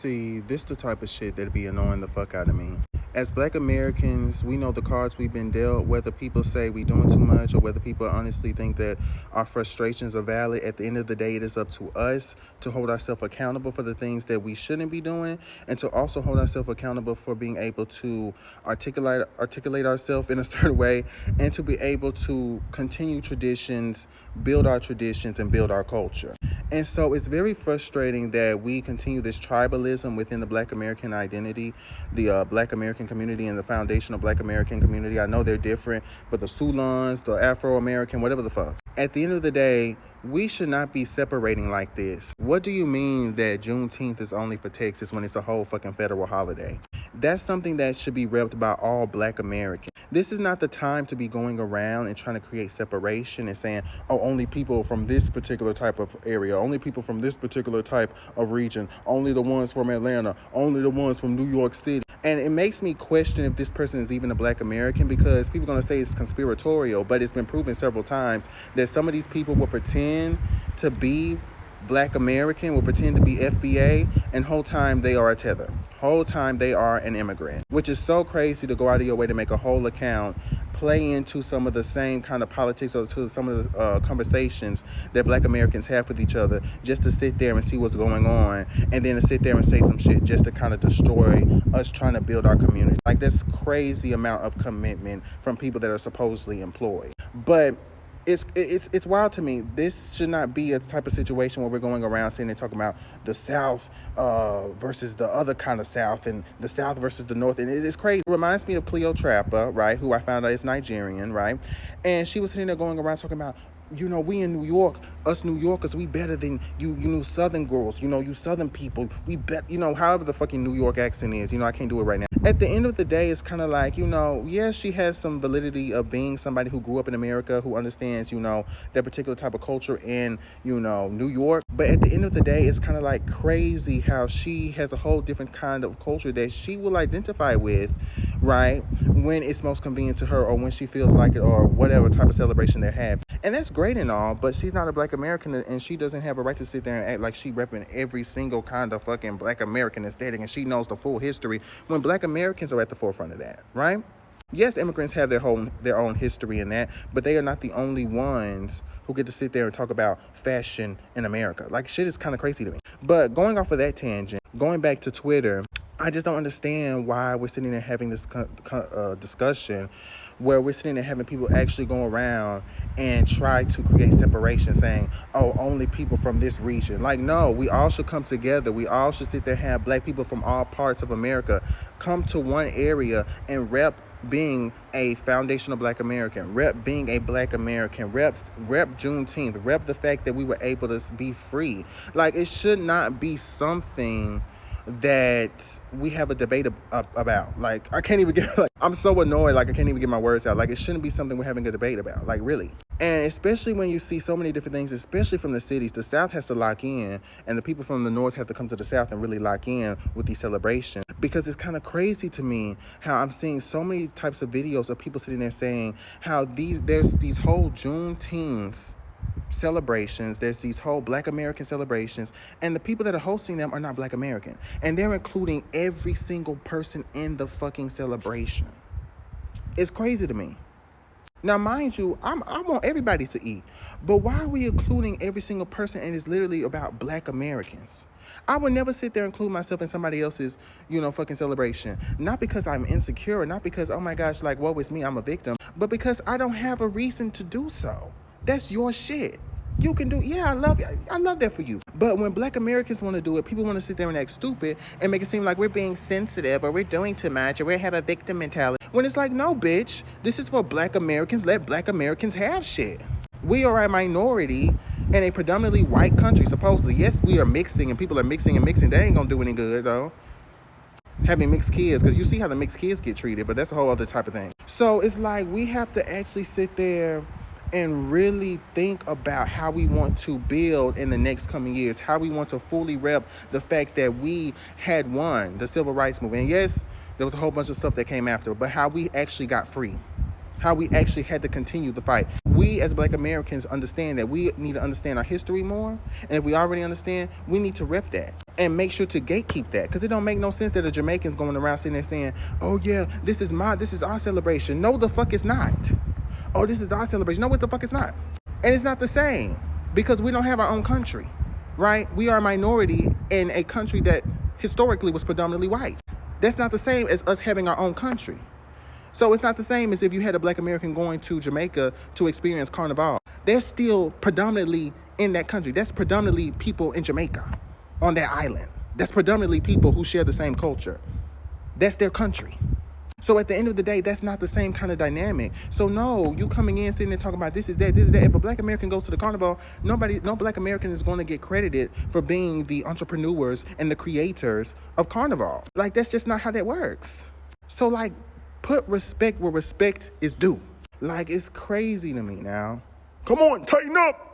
See, this the type of shit that'd be annoying the fuck out of me. As Black Americans, we know the cards we've been dealt, whether people say we doing too much or whether people honestly think that our frustrations are valid. At the end of the day, it is up to us to hold ourselves accountable for the things that we shouldn't be doing, and to also hold ourselves accountable for being able to articulate ourselves in a certain way, and to be able to continue traditions, build our traditions, and build our culture. And so it's very frustrating that we continue this tribalism within the Black American identity, the Black American community and the foundational Black American community. I know they're different, but the Sulans, the Afro-American, whatever the fuck. At the end of the day, we should not be separating like this. What do you mean that Juneteenth is only for Texas when it's a whole fucking federal holiday? That's something that should be repped by all Black Americans. This is not the time to be going around and trying to create separation and saying, oh, only people from this particular type of area, only people from this particular type of region, only the ones from Atlanta, only the ones from New York City. And it makes me question if this person is even a Black American, because people are going to say it's conspiratorial, but it's been proven several times that some of these people will pretend to be Black American, will pretend to be FBA, and whole time they are a tether. Whole time they are an immigrant, which is so crazy to go out of your way to make a whole account, play into some of the same kind of politics or to some of the conversations that Black Americans have with each other, just to sit there and see what's going on, and then to sit there and say some shit just to kind of destroy us trying to build our community. Like, that's crazy amount of commitment from people that are supposedly employed. But it's wild to me. This should not be a type of situation where we're going around saying and talking about the South versus the other kind of South, and the South versus the North. And it's crazy. It reminds me of Cleopatra, right, who I found out is Nigerian, right? And she was sitting there going around talking about, you know, we in New York, us New Yorkers, we better than you Southern girls, you Southern people, we bet, however the fucking New York accent is, I can't do it right now. At the end of the day, it's kind of like, yes, she has some validity of being somebody who grew up in America, who understands, that particular type of culture in, New York. But at the end of the day, it's kind of like crazy how she has a whole different kind of culture that she will identify with, right, when it's most convenient to her, or when she feels like it, or whatever type of celebration they have. And that's great and all, but she's not a Black American, and she doesn't have a right to sit there and act like she repping every single kind of fucking Black American aesthetic, and she knows the full history, when Black Americans are at the forefront of that, right? Yes, immigrants have their own history in that, but they are not the only ones who get to sit there and talk about fashion in America. Like, shit is kind of crazy to me. But going off of that tangent, going back to Twitter, I just don't understand why we're sitting there having this discussion where we're sitting there having people actually go around and try to create separation, saying, oh, only people from this region. Like, no, we all should come together. We all should sit there and have Black people from all parts of America come to one area and rep being a foundational Black American, rep being a Black American, rep Juneteenth, rep the fact that we were able to be free. Like, it should not be something that we have a debate about. Like, I can't even get, I'm so annoyed, I can't even get my words out. Like, it shouldn't be something we're having a debate about, really. And especially when you see so many different things, especially from the cities, the South has to lock in, and the people from the North have to come to the South and really lock in with these celebrations. Because it's kind of crazy to me how I'm seeing so many types of videos of people sitting there saying how there's these whole Juneteenth celebrations, there's these whole Black American celebrations, and the people that are hosting them are not Black American, and they're including every single person in the fucking celebration. It's crazy to me. Now, mind you, I want everybody to eat, but why are we including every single person, and it's literally about Black Americans? I would never sit there and include myself in somebody else's, fucking celebration. Not because I'm insecure, or not because, oh my gosh, woe is me, I'm a victim, but because I don't have a reason to do so. That's your shit. You can do, I love that for you. But when Black Americans want to do it, people want to sit there and act stupid and make it seem like we're being sensitive, or we're doing too much, or we have a victim mentality. When it's like, no, bitch, this is for Black Americans. Let Black Americans have shit. We are a minority in a predominantly white country, supposedly. Yes, we are mixing, and people are mixing and mixing. They ain't gonna do any good, though. Having mixed kids, because you see how the mixed kids get treated, but that's a whole other type of thing. So it's like we have to actually sit there and really think about how we want to build in the next coming years, how we want to fully rep the fact that we had won the civil rights movement. And yes, there was a whole bunch of stuff that came after, but how we actually got free, how we actually had to continue the fight. we as Black Americans understand that we need to understand our history more. And if we already understand, we need to rep that and make sure to gatekeep that. Because it don't make no sense that a Jamaican's going around sitting there saying, oh yeah, this is our celebration. No, the fuck it's not. Oh, this is our celebration. No, what the fuck it's not. And it's not the same because we don't have our own country, right? We are a minority in a country that historically was predominantly white. That's not the same as us having our own country. So it's not the same as if you had a Black American going to Jamaica to experience Carnival. They're still predominantly in that country. That's predominantly people in Jamaica, on that island. That's predominantly people who share the same culture. That's their country. So at the end of the day, that's not the same kind of dynamic. So no, you coming in, sitting there talking about this is that. If a Black American goes to the Carnival, no Black American is going to get credited for being the entrepreneurs and the creators of Carnival. Like, that's just not how that works. So like, put respect where respect is due. Like, it's crazy to me now. Come on, tighten up.